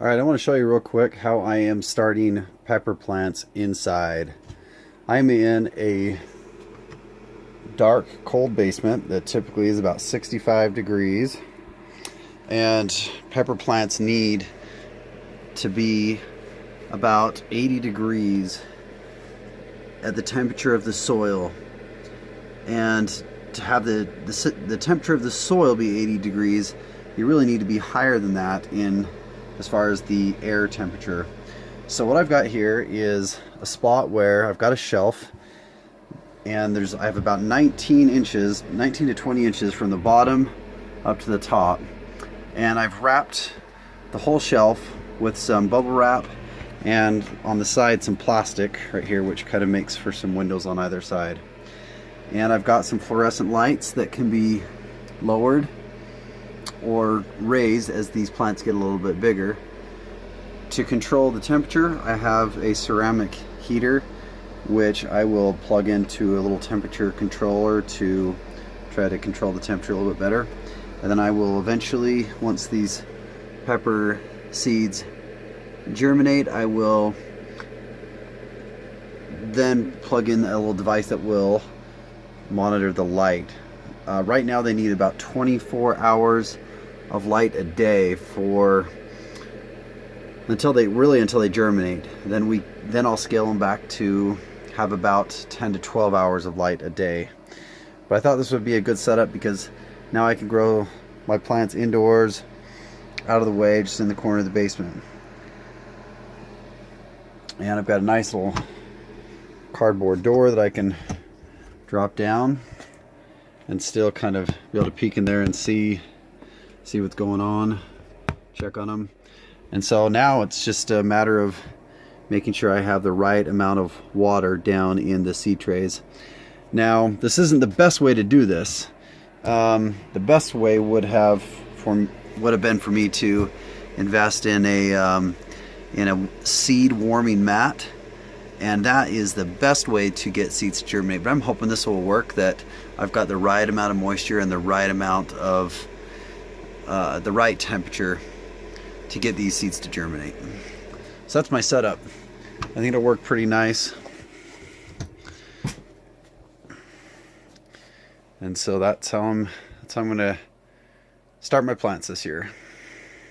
Alright, I want to show you real quick how I am starting pepper plants inside. I'm in a dark, cold basement that typically is about 65 degrees. And pepper plants need to be about 80 degrees at the temperature of the soil. And to have the temperature of the soil be 80 degrees, you really need to be higher than that in as far as the air temperature. So what I've got here is a spot where I've got a shelf, and I have about 19 to 20 inches from the bottom up to the top, and I've wrapped the whole shelf with some bubble wrap, and on the side some plastic right here, which kind of makes for some windows on either side. And I've got some fluorescent lights that can be lowered or raised as these plants get a little bit bigger. To control the temperature, I have a ceramic heater which I will plug into a little temperature controller to try to control the temperature a little bit better. And then I will eventually, once these pepper seeds germinate, I will then plug in a little device that will monitor the light. Right now they need about 24 hours of light a day until they germinate. Then I'll scale them back to have about 10 to 12 hours of light a day. But I thought this would be a good setup because now I can grow my plants indoors, out of the way, just in the corner of the basement. And I've got a nice little cardboard door that I can drop down and still kind of be able to peek in there and see what's going on, check on them. And so now it's just a matter of making sure I have the right amount of water down in the seed trays. Now, this isn't the best way to do this. The best way would have been for me to invest in a seed warming mat, and that is the best way to get seeds to germinate. But I'm hoping this will work, that I've got the right amount of moisture and the right amount of the right temperature to get these seeds to germinate. So that's my setup. I think it'll work pretty nice. And so that's how I'm going to start my plants this year.